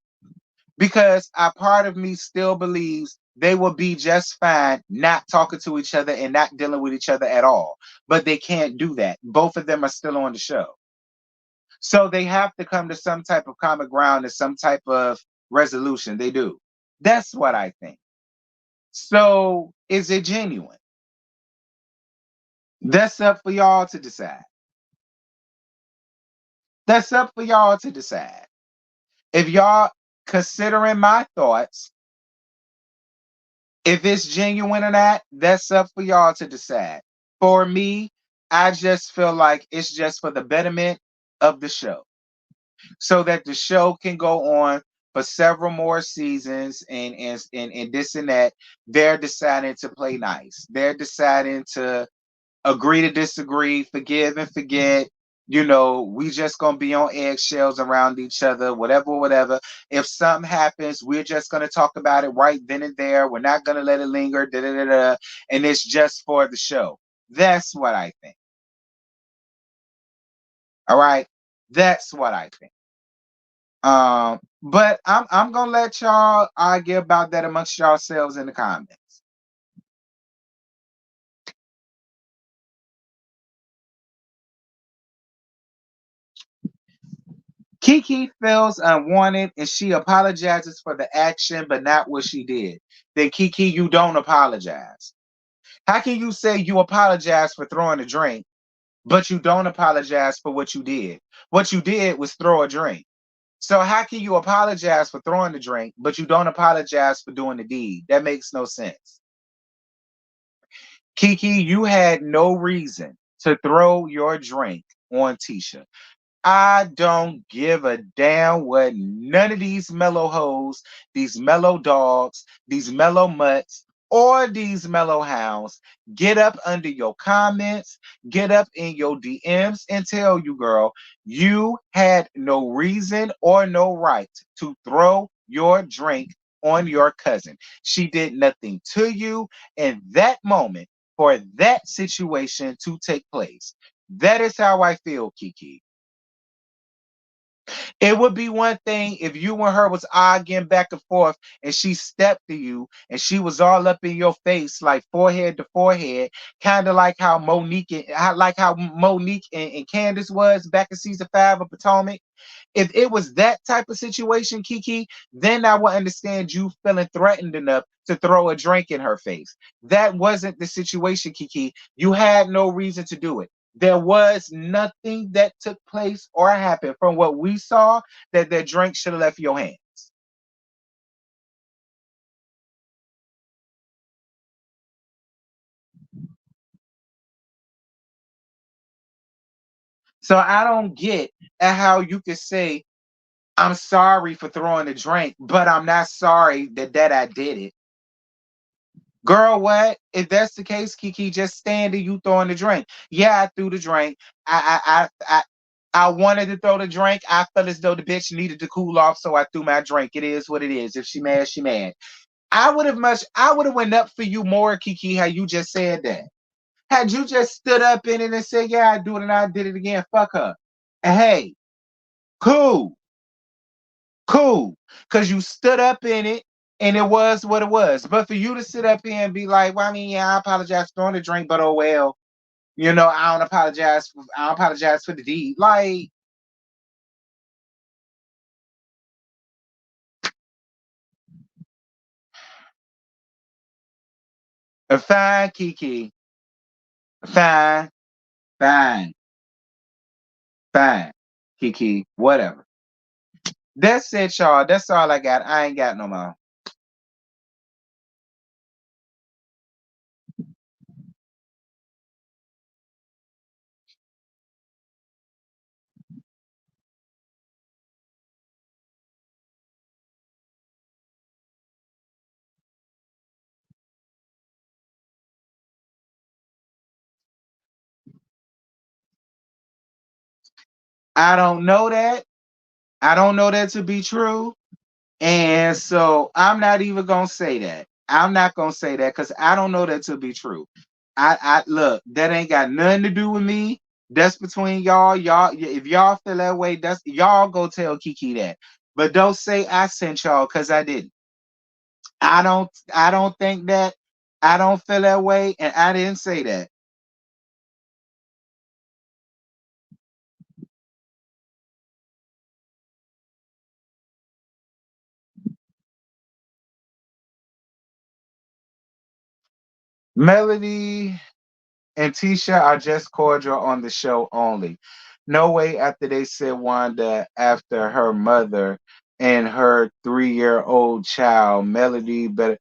Speaker 1: Because a part of me still believes they will be just fine not talking to each other and not dealing with each other at all. But they can't do that. Both of them are still on the show. So they have to come to some type of common ground and some type of resolution. They do. That's what I think. So is it genuine? That's up for y'all to decide. That's up for y'all to decide. If y'all considering my thoughts, if it's genuine or not, that's up for y'all to decide. For me, I just feel like it's just for the betterment of the show, so that the show can go on for several more seasons and this and that. They're deciding to play nice. They're deciding to agree to disagree, forgive and forget. We just gonna be on eggshells around each other, whatever, whatever. If something happens, we're just gonna talk about it right then and there. We're not gonna let it linger, da da da da, and it's just for the show. That's what I think. All right, that's what I think. But I'm gonna let y'all argue about that amongst yourselves in the comments. KeKe feels unwanted and she apologizes for the action, but not what she did. Then KeKe, you don't apologize. How can you say you apologize for throwing a drink, but you don't apologize for what you did? What you did was throw a drink. So how can you apologize for throwing the drink, but you don't apologize for doing the deed? That makes no sense. KeKe, you had no reason to throw your drink on Tisha. I don't give a damn what none of these mellow hoes, these mellow dogs, these mellow mutts, or these mellow hounds get up under your comments, get up in your DMs and tell you, girl, you had no reason or no right to throw your drink on your cousin. She did nothing to you in that moment for that situation to take place. That is how I feel, KeKe. It would be one thing if you and her was arguing back and forth and she stepped to you and she was all up in your face, like forehead to forehead, kind of like how Monique and Candace was back in season 5 of Potomac. If it was that type of situation, KeKe, then I would understand you feeling threatened enough to throw a drink in her face. That wasn't the situation, KeKe. You had no reason to do it. There was nothing that took place or happened from what we saw that that drink should have left your hand. So I don't get at how you could say, I'm sorry for throwing the drink, but I'm not sorry that I did it. Girl, what? If that's the case, KeKe, just stand and you throwing the drink. Yeah, I threw the drink. I wanted to throw the drink. I felt as though the bitch needed to cool off, so I threw my drink. It is what it is. If she mad, she mad. I would have went up for you more, KeKe, how you just said that. Had you just stood up in it and said, yeah, I do it and I did it again, fuck her. And hey, cool. Cool, because you stood up in it and it was what it was. But for you to sit up here and be like, well, I mean, yeah, I apologize for throwing the drink, but oh well, I don't apologize for the deed. Like, fine, KeKe, fine, fine, fine, KeKe, whatever. That's it, y'all. That's all I got. I ain't got no more. I don't know that. I don't know that to be true. And so I'm not even gonna say that. I'm not gonna say that because I don't know that to be true. I look, that ain't got nothing to do with me. That's between y'all. If y'all feel that way, that's y'all go tell KeKe that. But don't say I sent y'all because I didn't. I don't think that. I don't feel that way, and I didn't say that. Melody and Tisha are just cordial on the show only. No way after they said Wanda after her mother and her 3-year-old child, Melody. But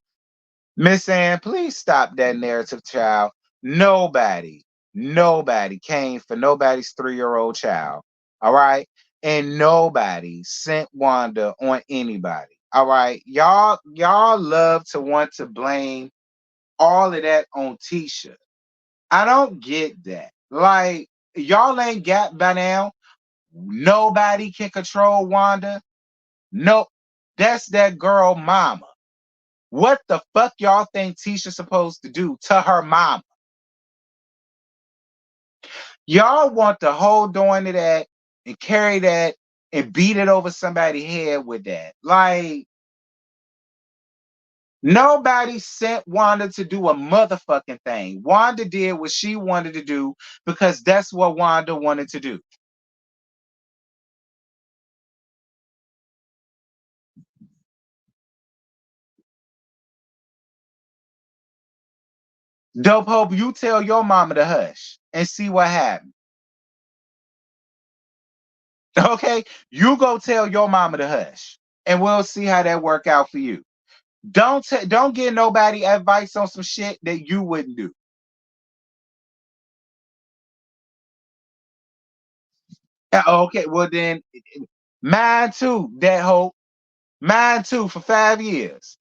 Speaker 1: Miss Ann, please stop that narrative, child. Nobody, nobody came for nobody's 3-year-old child. All right. And nobody sent Wanda on anybody. All right. Y'all love to want to blame all of that on Tisha. I don't get that. Like, y'all ain't got by now. Nobody can control Wanda. No, that's that girl mama. What the fuck y'all think Tisha's supposed to do to her mama? Y'all want to hold on to that and carry that and beat it over somebody's head with that. Like, nobody sent Wanda to do a motherfucking thing. Wanda did what she wanted to do because that's what Wanda wanted to do. Dope Hope, you tell your mama to hush and see what happens. Okay? You go tell your mama to hush. And we'll see how that work out for you. Don't give nobody advice on some shit that you wouldn't do. Okay, well then mine too, that hope. Mine too for 5 years.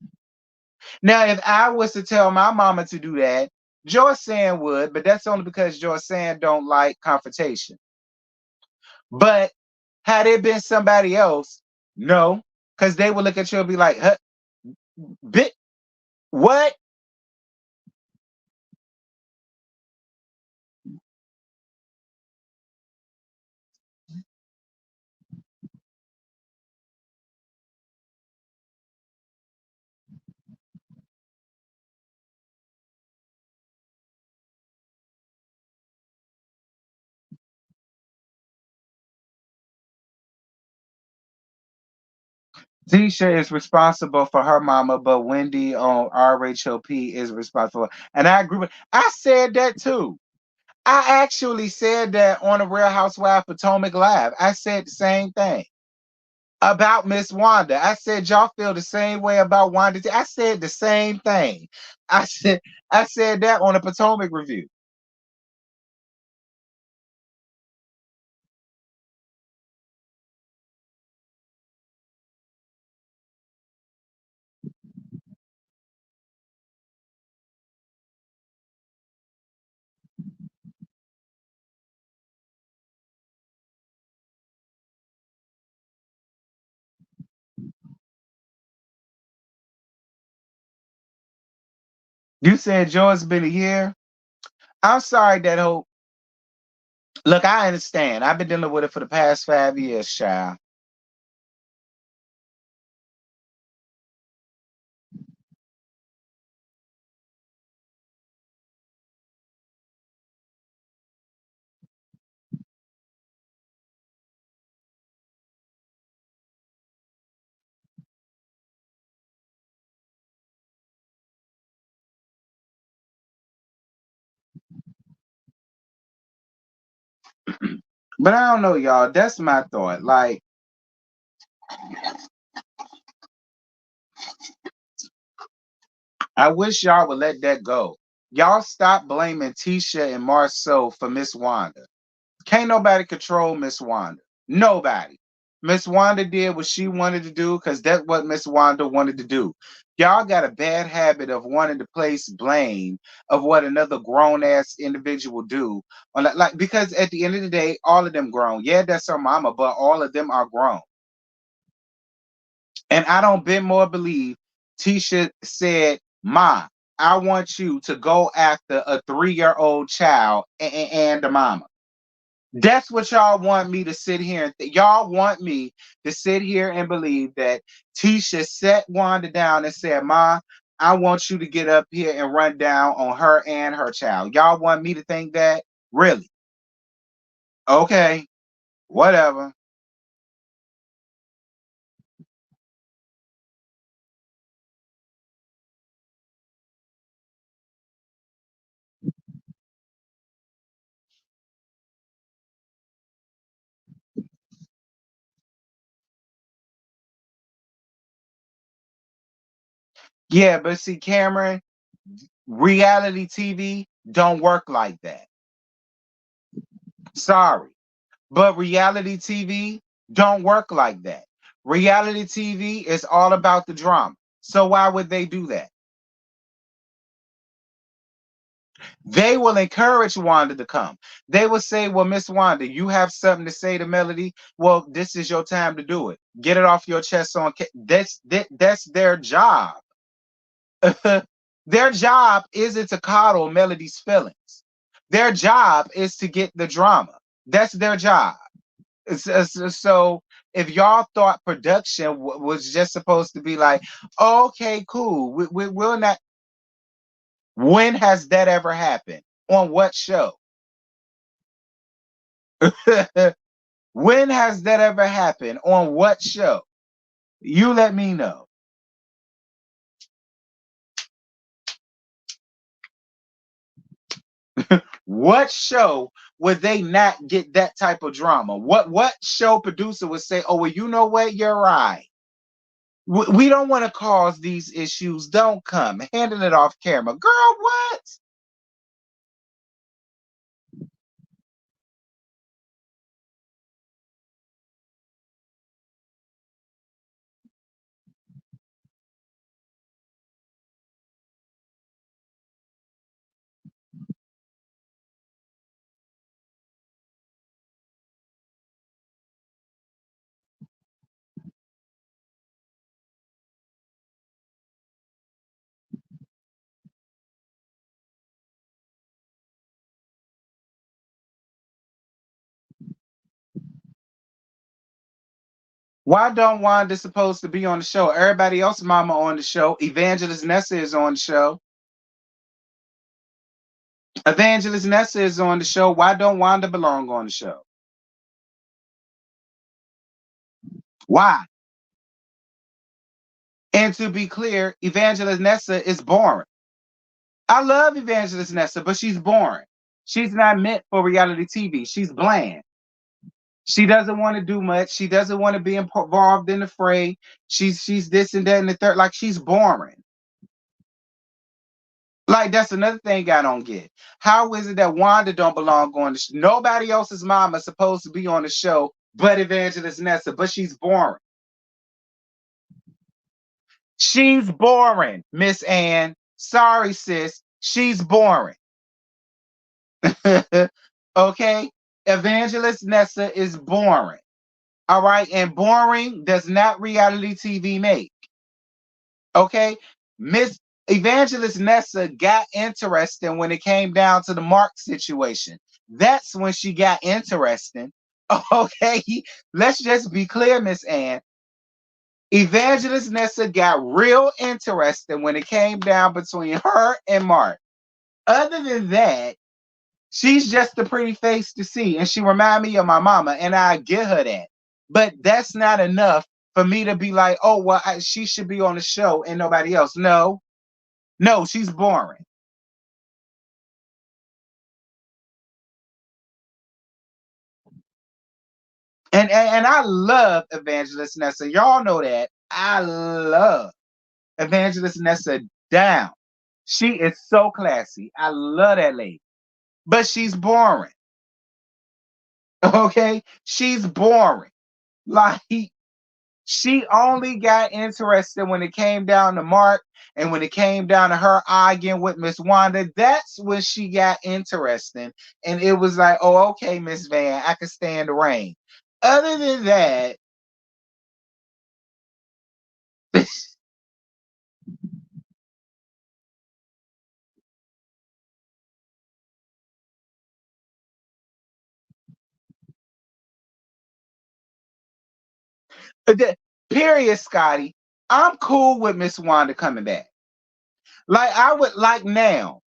Speaker 1: Now, if I was to tell my mama to do that, Joy Sand would, but that's only because Joy Sand don't like confrontation. But had it been somebody else, no, because they would look at you and be like, huh, bit what? Tisha is responsible for her mama, but Wendy on RHOP is responsible. And I agree with. I said that too. I actually said that on a Real Housewife Potomac Live. I said the same thing about Miss Wanda. I said y'all feel the same way about Wanda. I said the same thing. I said I said that on a Potomac review. You said Joy's been a year. I'm sorry that hope. Look, I understand. I've been dealing with it for the past 5 years, child. But I don't know, y'all. That's my thought. Like, I wish y'all would let that go. Y'all stop blaming Tisha and Marceau for Miss Wanda. Can't nobody control Miss Wanda. Nobody. Miss Wanda did what she wanted to do because that's what Miss Wanda wanted to do. Y'all got a bad habit of wanting to place blame of what another grown ass individual do on that, like because at the end of the day, all of them grown. Yeah, that's her mama, but all of them are grown. And I don't bit more believe Tisha said, "Ma, I want you to go after a 3-year-old child and the mama." That's what y'all want me to sit here and y'all want me to sit here and believe that Tisha set Wanda down and said, "Ma, I want you to get up here and run down on her and her child." Y'all want me to think that? Really? Okay, whatever. Yeah, but see, Cameron, reality TV don't work like that. Sorry. But reality TV don't work like that. Reality TV is all about the drama. So why would they do that? They will encourage Wanda to come. They will say, "Well, Miss Wanda, you have something to say to Melody. Well, this is your time to do it. Get it off your chest on." That's their job. Their job isn't to coddle Melody's feelings. Their job is to get the drama. That's their job. So if y'all thought production was just supposed to be like, okay, cool, we will not. When has that ever happened? On what show? When has that ever happened? On what show? You let me know. What show would they not get that type of drama? What show producer would say, "Oh, well, you know what? You're right. We don't want to cause these issues. Don't come. Handing it off camera." Girl, what? Why don't Wanda supposed to be on the show? Everybody else mama on the show. Evangelist Nessa is on the show. Evangelist Nessa is on the show. Why don't Wanda belong on the show? Why? And to be clear, Evangelist Nessa is boring. I love Evangelist Nessa, but she's boring. She's not meant for reality TV. She's bland. She doesn't want to do much. She doesn't want to be involved in the fray. She's this and that and the third. Like, she's boring. Like, that's another thing I don't get. How is it that Wanda don't belong on the show? Nobody else's mama is supposed to be on the show but Evangelist Nessa, but she's boring. She's boring, Miss Ann. Sorry, sis. She's boring. Okay? Evangelist Nessa is boring. All right? And boring does not reality TV make. Okay? Miss Evangelist Nessa got interesting when it came down to the Mark situation. That's when she got interesting. Okay? Let's just be clear, Miss Ann. Evangelist Nessa got real interesting when it came down between her and Mark. Other than that, she's just a pretty face to see, and she remind me of my mama, and I get her that. But that's not enough for me to be like, oh, well, she should be on the show and nobody else. No, no, she's boring. And I love Evangelist Nessa. Y'all know that. I love Evangelist Nessa down. She is so classy. I love that lady. But she's boring. Okay? She's boring. Like, she only got interested when it came down to Mark and when it came down to her arguing with Miss Wanda. That's when she got interesting. And it was like, oh, okay, Miss Van, I can stand the rain. Other than that, the, period, Scotty, I'm cool with Miss Wanda coming back. Like, I would like now.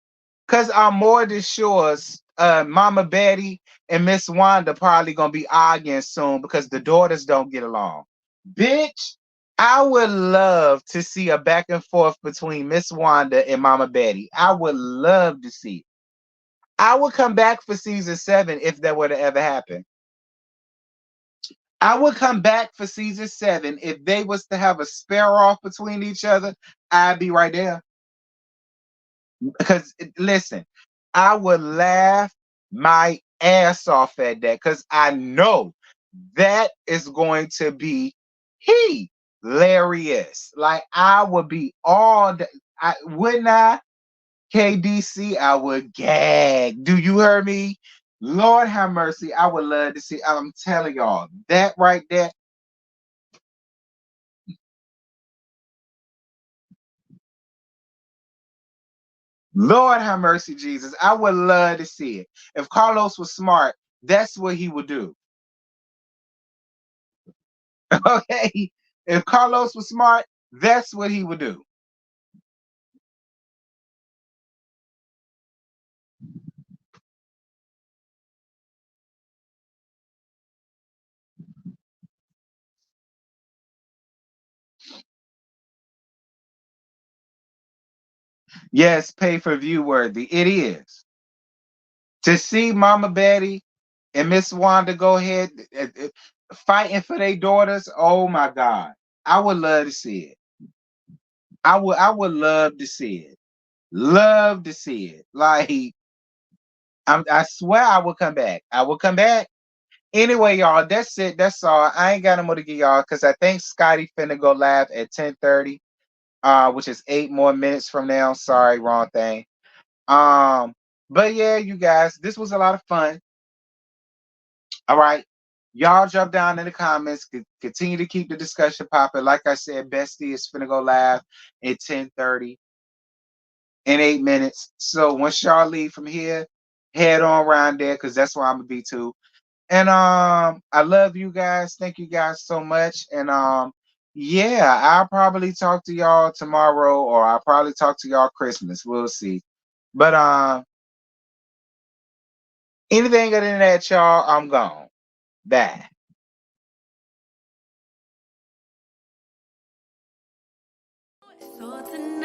Speaker 1: Cause I'm more than sure Mama Betty and Miss Wanda probably gonna be arguing soon because the daughters don't get along. Bitch, I would love to see a back and forth between Miss Wanda and Mama Betty. I would love to see it. I would come back for season 7 if that were to ever happen. I would come back for season 7 if they was to have a spare off between each other. I'd be right there. Because listen, I would laugh my ass off at that because I know that is going to be hilarious. Like, I would be all I wouldn't I KDC, I would gag. Do you hear me? Lord have mercy. I would love to see. I'm telling y'all, that right there. Lord have mercy, Jesus. I would love to see it. If Carlos was smart, that's what he would do. Okay. If Carlos was smart, that's what he would do. Yes, pay per view worthy. It is. To see Mama Betty and Miss Wanda go ahead fighting for their daughters. Oh my God. I would love to see it. I would love to see it. Love to see it. Like, I swear I will come back. I will come back. Anyway, y'all, that's it. That's all. I ain't got no more to give y'all because I think Scotty finna go live at 10:30, which is 8 more minutes from now. Sorry, wrong thing. Um, but yeah, you guys, this was a lot of fun. All right. Y'all jump down in the comments. Continue to keep the discussion popping. Like I said, Bestie is finna go live at 10:30 in 8 minutes. So once y'all leave from here, head on around there because that's where I'm gonna be too. And I love you guys. Thank you guys so much. And yeah, I'll probably talk to y'all tomorrow, or I'll probably talk to y'all Christmas. We'll see. But anything other than that, y'all, I'm gone. Bye.
Speaker 2: So tonight